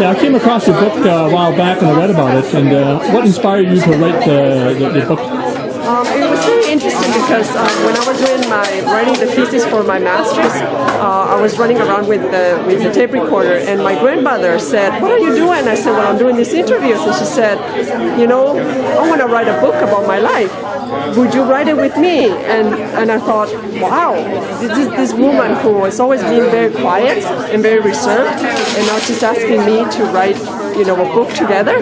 Yeah, I came across your book a while back and I read about it. And what inspired you to write the book? It was very interesting because when I was writing the thesis for my master's, I was running around with the tape recorder, and my grandmother said, "What are you doing?" I said, "Well, I'm doing these interviews." And she said, "You know, I want to write a book about my life. Would you write it with me?" And I thought, wow, this woman who has always been very quiet and very reserved, and now she's asking me to write, a book together.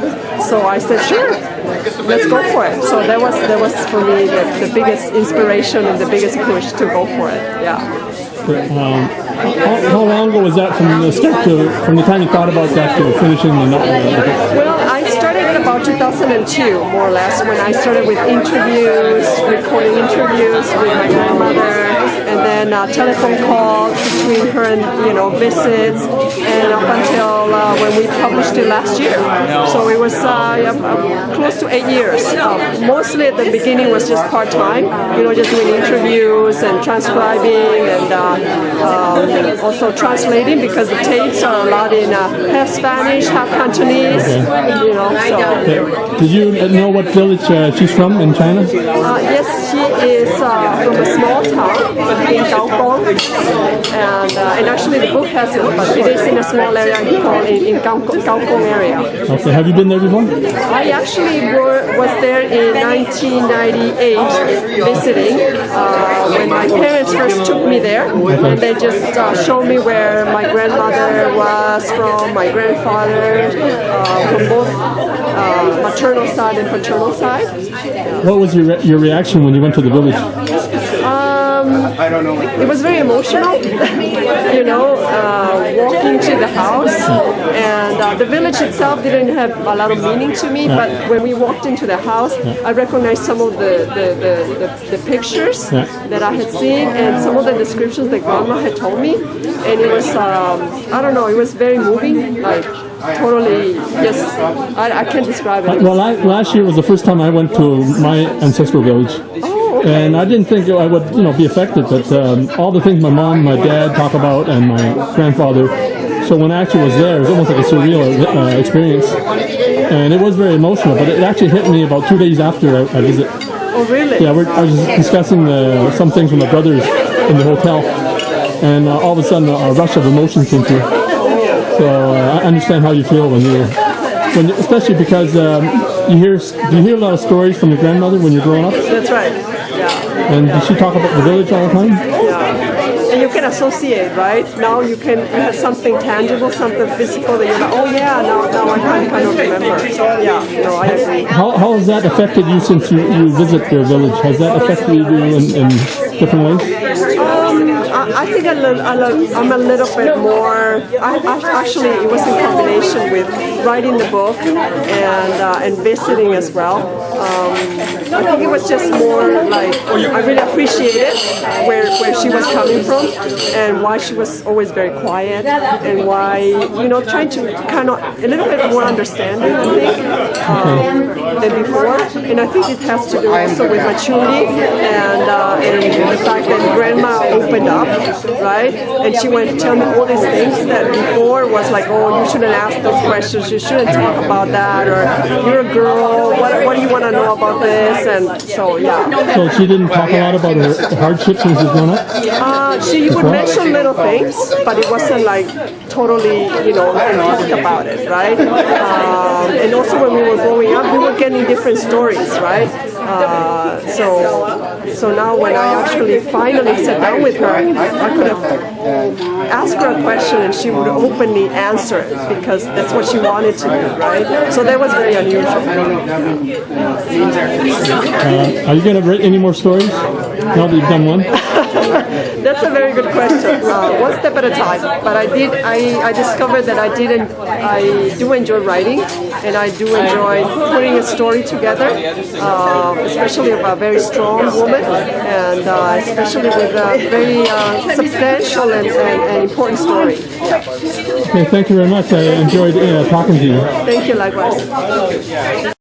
So I said, sure, let's go for it. So that was for me the biggest inspiration and the biggest push to go for it. Yeah. How long ago was that from the time you thought about that to finishing the book? Well, I started in about 2002, more or less, when I started with recording interviews with my grandmother, and then telephone calls between her and visits, and up until when we published it last year. So it was close to 8 years. Mostly at the beginning was just part-time, just doing interviews and transcribing and also translating, because the tapes are a lot in half Spanish, half Cantonese. Did you know what village she's from in China? Yes, she is from a small town in Kaohsiung, and actually the book has it, but it is in a small area called in Kaohsiung area. Okay, have you been there before? I actually was there in 1998 visiting when my parents first took me there, and they just showed me where my grandmother was from, my grandfather, from both maternal side and paternal side. What was your reaction when you went to the village? It was very emotional, walking to the house, and the village itself didn't have a lot of meaning to me, but when we walked into the house, I recognized some of the pictures that I had seen and some of the descriptions that Grandma had told me, and it was, it was very moving, like totally, just, I can't describe it. Well, last year was the first time I went to my ancestral village. Okay. And I didn't think I would, be affected, but all the things my mom, my dad talk about, and my grandfather. So when I actually was there, it was almost like a surreal experience, and it was very emotional. But it actually hit me about 2 days after I visit. Oh, really? Yeah, I was discussing some things with my brothers in the hotel, and all of a sudden a rush of emotion came through. So I understand how you feel especially because do you hear a lot of stories from your grandmother when you're growing up? That's right. Yeah. And did she talk about the village all the time? Yeah. And you can associate, right? Now you have something tangible, something physical that you're like, oh yeah, now I kind of remember. Yeah, I agree. How has that affected you since you visit their village? Has that affected you in different ways? I think I'm a little bit more. Actually, it was in combination with writing the book and visiting as well. I think it was just more like I really appreciated where she was coming from and why she was always very quiet, and why trying to kind of a little bit more understanding, I think, than before. And I think it has to do also with maturity and the fact that Grandma opened up, right? And she went to tell me all these things that before was like, oh, you shouldn't ask those questions, you shouldn't talk about that, or you're a girl, what do you want to know about this? And so, yeah. So she didn't talk a lot about her hardships when she was growing up? She would mention little things, but it wasn't like totally, talked about it, right? And also when we were growing up, we were getting different stories, right? So now when I actually finally sat down with her, I could have asked her a question and she would openly answer it because that's what she wanted to do, right? So that was very unusual. Are you going to write any more stories now that you've done one? That's a very good question. One step at a time. But I discovered that I do enjoy writing, and I do enjoy putting a story together, especially of a very strong woman, and especially with a very substantial and important story. Okay, thank you very much. I enjoyed talking to you. Thank you, likewise.